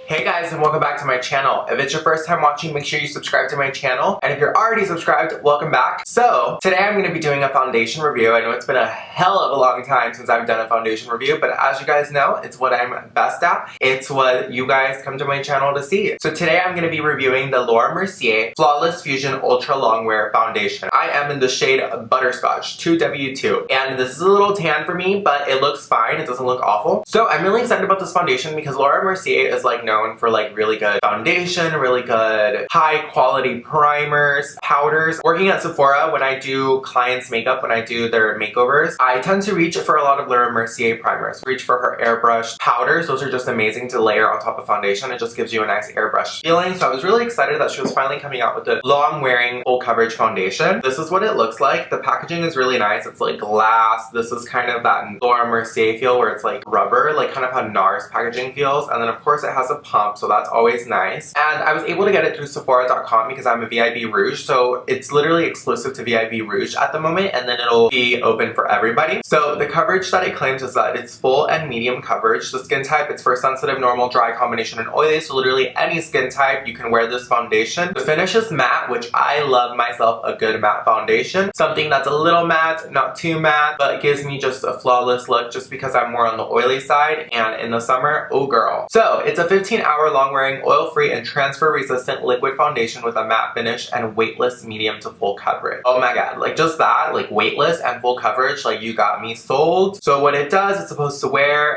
Hey guys, and welcome back to my channel. If it's your first time watching, make sure you subscribe to my channel. And if you're already subscribed, welcome back. So, today I'm going to be doing a foundation review. I know it's been a hell of a long time since I've done a foundation review, but as you guys know, it's what I'm best at. It's what you guys come to my channel to see. So today I'm going to be reviewing the Mercier Flawless Fusion Ultra Longwear Foundation. I am in the shade Butterscotch 2W2. And this is a little tan for me, but it looks fine. It doesn't look awful. So I'm really excited about this foundation because Mercier is like known for like really good foundation, really good high quality primers, powders. Working at Sephora, when I do clients' makeup, when I do their makeovers, I tend to reach for a lot of Mercier primers. Reach for her airbrush powders. Those are just amazing to layer on top of foundation. It just gives you a nice airbrush feeling. So I was really excited that she was finally coming out with the long wearing full coverage foundation. This is what it looks like. The packaging is really nice. It's like glass. This is kind of that Mercier feel where it's like rubber, like kind of how NARS packaging feels. And then of course it has a pump, so that's always nice. And I was able to get it through Sephora.com because I'm a VIB Rouge, so it's literally exclusive to VIB Rouge at the moment, and then it'll be open for everybody. So the coverage that it claims is that it's full and medium coverage. The skin type, it's for sensitive, normal, dry, combination, and oily, so literally any skin type you can wear this foundation. The finish is matte, which I love myself a good matte foundation. Something that's a little matte, not too matte, but it gives me just a flawless look just because I'm more on the oily side, and in the summer, oh girl. So it's a 15-hour long-wearing, oil-free, and transfer-resistant liquid foundation with a matte finish and weightless medium to full coverage. Oh my god, like just that, like weightless and full coverage, like you got me sold. So what it does, it's supposed to wear,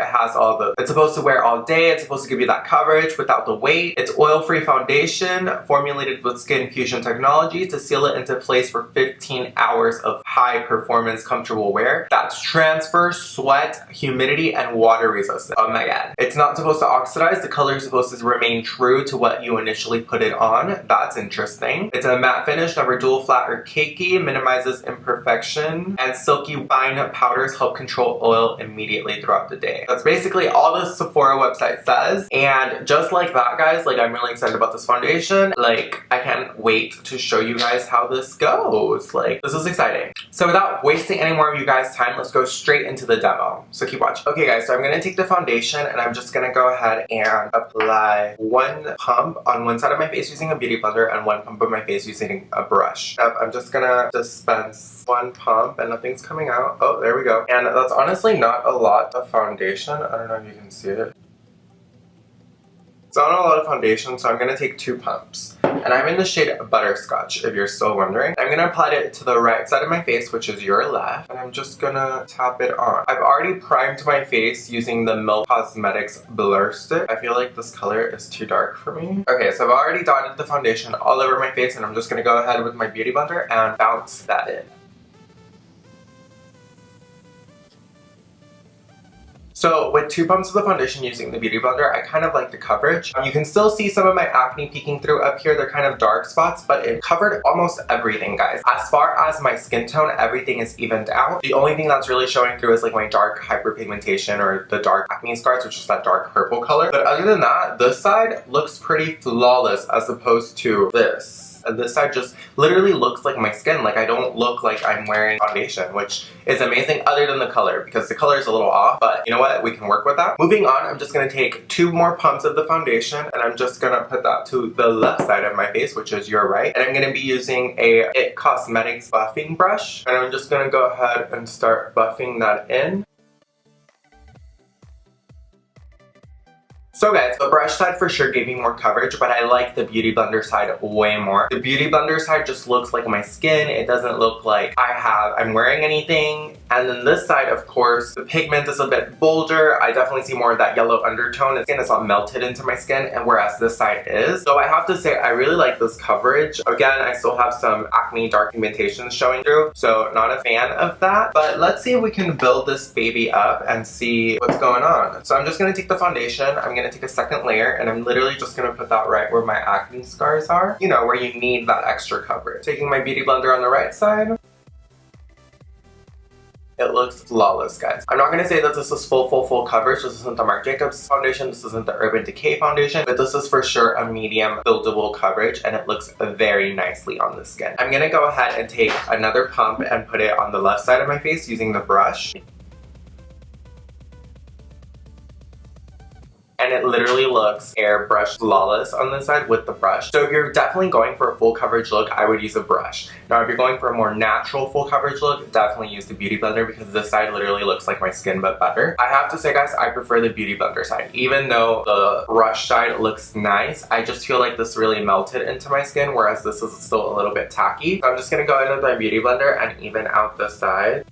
it's supposed to wear all day, it's supposed to give you that coverage without the weight. It's oil-free foundation formulated with skin fusion technology to seal it into place for 15 hours of high-performance comfortable wear. That's transfer, sweat, humidity, and water resistant. Oh my god. It's not supposed to oxidize, the color is supposed to remain true to what you initially put it on. That's interesting. It's a matte finish, never dual flat or cakey, minimizes imperfection, and silky fine powders help control oil immediately throughout the day. That's basically all the Sephora website says, and just like that, guys, like I'm really excited about this foundation. Like I can't wait to show you guys how this goes. Like this is exciting. So without wasting any more of you guys' time, let's go straight into the demo. So keep watching. Okay guys, so I'm gonna take the foundation and I'm just gonna go ahead and apply one pump on one side of my face using a beauty blender and one pump on my face using a brush. I'm just gonna dispense one pump and nothing's coming out. Oh, there we go. And that's honestly not a lot of foundation. I don't know if you can see it. It's not a lot of foundation, so I'm going to take two pumps. And I'm in the shade Butterscotch, if you're still wondering. I'm going to apply it to the right side of my face, which is your left. And I'm just going to tap it on. I've already primed my face using the Milk Cosmetics Blur Stick. I feel like this color is too dark for me. Okay, so I've already dotted the foundation all over my face, and I'm just going to go ahead with my beauty blender and bounce that in. So with two pumps of the foundation using the beauty blender, I kind of like the coverage. You can still see some of my acne peeking through up here. They're kind of dark spots, but it covered almost everything, guys. As far as my skin tone, everything is evened out. The only thing that's really showing through is like my dark hyperpigmentation or the dark acne scars, which is that dark purple color. But other than that, this side looks pretty flawless as opposed to this. And this side just literally looks like my skin. Like I don't look like I'm wearing foundation, which is amazing other than the color because the color is a little off, but you know what? We can work with that. Moving on, I'm just going to take two more pumps of the foundation and I'm just going to put that to the left side of my face, which is your right. And I'm going to be using a It Cosmetics buffing brush. And I'm just going to go ahead and start buffing that in. So guys, the brush side for sure gave me more coverage, but I like the beauty blender side way more. The beauty blender side just looks like my skin. It doesn't look like I'm wearing anything. And then this side, of course, the pigment is a bit bolder. I definitely see more of that yellow undertone. The skin is not melted into my skin, and whereas this side is. So I have to say, I really like this coverage. Again, I still have some acne dark pigmentation showing through, so not a fan of that. But let's see if we can build this baby up and see what's going on. So I'm just going to take the foundation. I'm going to take a second layer, and I'm literally just going to put that right where my acne scars are. You know, where you need that extra coverage. Taking my beauty blender on the right side. It looks flawless, guys. I'm not going to say that this is full coverage. This isn't the Marc Jacobs foundation. This isn't the Urban Decay foundation. But this is for sure a medium buildable coverage, and it looks very nicely on the skin. I'm going to go ahead and take another pump and put it on the left side of my face using the brush. And and it literally looks airbrushed flawless on this side with the brush. So if you're definitely going for a full coverage look, I would use a brush. Now if you're going for a more natural full coverage look, definitely use the Beauty Blender because this side literally looks like my skin but better. I have to say guys, I prefer the Beauty Blender side. Even though the brush side looks nice, I just feel like this really melted into my skin, whereas this is still a little bit tacky. So I'm just gonna go in with my Beauty Blender and even out the side.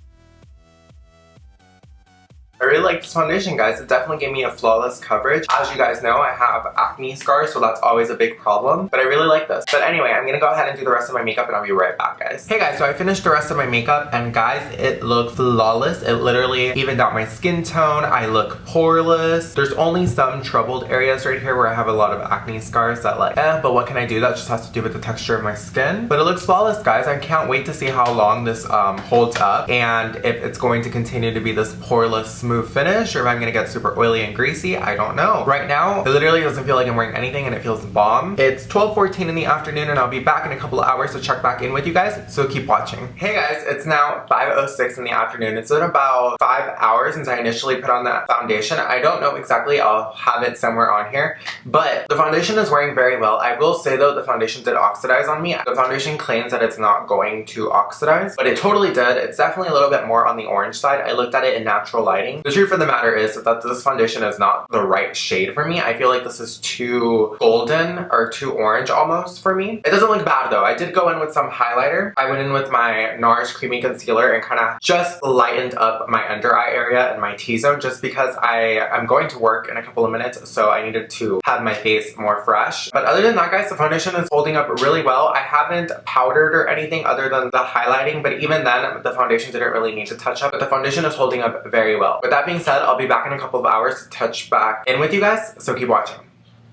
I really like this foundation, guys. It definitely gave me a flawless coverage. As you guys know, I have acne scars, so that's always a big problem, but I really like this. But anyway, I'm gonna go ahead and do the rest of my makeup and I'll be right back, guys. Hey guys, so I finished the rest of my makeup and guys, it looks flawless. It literally evened out my skin tone. I look poreless. There's only some troubled areas right here where I have a lot of acne scars that like, but what can I do? That just has to do with the texture of my skin. But it looks flawless, guys. I can't wait to see how long this holds up and if it's going to continue to be this poreless smooth finish or if I'm gonna get super oily and greasy. I don't know. Right now, it literally doesn't feel like I'm wearing anything and it feels bomb. It's 12:14 in the afternoon and I'll be back in a couple of hours to check back in with you guys, so keep watching. Hey guys, it's now 5:06 in the afternoon. It's been about 5 hours since I initially put on that foundation. I don't know exactly. I'll have it somewhere on here, but the foundation is wearing very well. I will say though, the foundation did oxidize on me. The foundation claims that it's not going to oxidize, but it totally did. It's definitely a little bit more on the orange side. I looked at it in natural lighting. The truth of the matter is that this foundation is not the right shade for me. I feel like this is too golden or too orange almost for me. It doesn't look bad though. I did go in with some highlighter. I went in with my NARS Creamy Concealer and kind of just lightened up my under eye area and my T-zone just because I'm going to work in a couple of minutes, so I needed to have my face more fresh. But other than that guys, the foundation is holding up really well. I haven't powdered or anything other than the highlighting, but even then the foundation didn't really need to touch up, but the foundation is holding up very well. With that being said, I'll be back in a couple of hours to touch back in with you guys, so keep watching.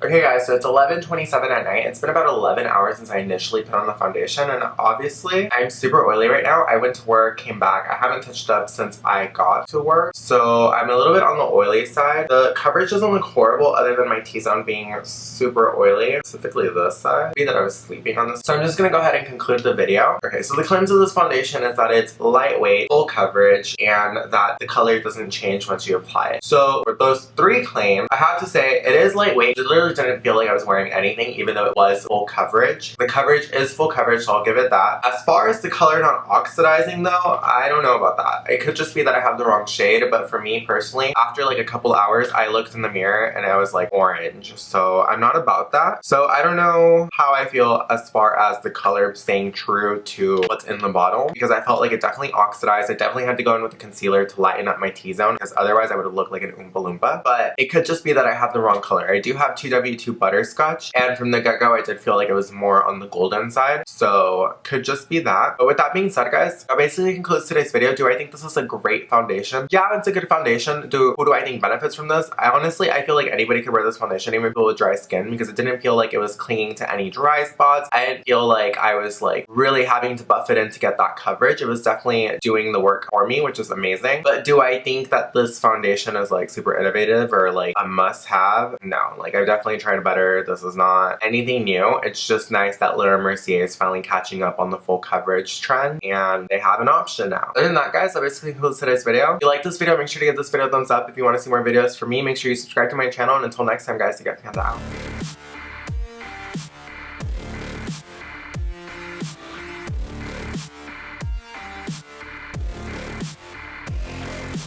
Okay guys, so it's 11:27 at night. It's been about 11 hours since I initially put on the foundation and obviously I'm super oily right now. I went to work, came back. I haven't touched up since I got to work, so I'm a little bit on the oily side. The coverage doesn't look horrible other than my T-zone being super oily, specifically this side. Maybe that I was sleeping on this. So I'm just gonna go ahead and conclude the video. Okay, so the claims of this foundation is that it's lightweight, full coverage, and that the color doesn't change once you apply it. So for those three claims, I have to say it is lightweight. It literally didn't feel like I was wearing anything even though it was full coverage. The coverage is full coverage, so I'll give it that. As far as the color not oxidizing though, I don't know about that. It could just be that I have the wrong shade, but for me personally, after like a couple hours, I looked in the mirror and I was like orange. So I'm not about that. So I don't know how I feel as far as the color staying true to what's in the bottle because I felt like it definitely oxidized. I definitely had to go in with the concealer to lighten up my T-zone because otherwise I would have looked like an Oompa Loompa. But it could just be that I have the wrong color. I do have 2W2 Butterscotch and from the get-go I did feel like it was more on the golden side, so could just be that. But with that being said guys, that basically concludes today's video. Do I think this is a great foundation? Yeah, it's a good foundation. Who do I think benefits from this? I feel like anybody could wear this foundation, even people with dry skin, because it didn't feel like it was clinging to any dry spots. I didn't feel like I was like really having to buff it in to get that coverage. It was definitely doing the work for me, which is amazing. But do I think that this foundation is like super innovative or like a must-have? No, like I've definitely tried better. This is not anything new. It's just nice that Mercier is finally catching up on the full coverage trend and they have an option now. Other than that guys, that basically concludes today's video. If you like this video, make sure to give this video a thumbs up. If you want to see more videos from me, make sure you subscribe to my channel, and until next time guys, you guys can have that out.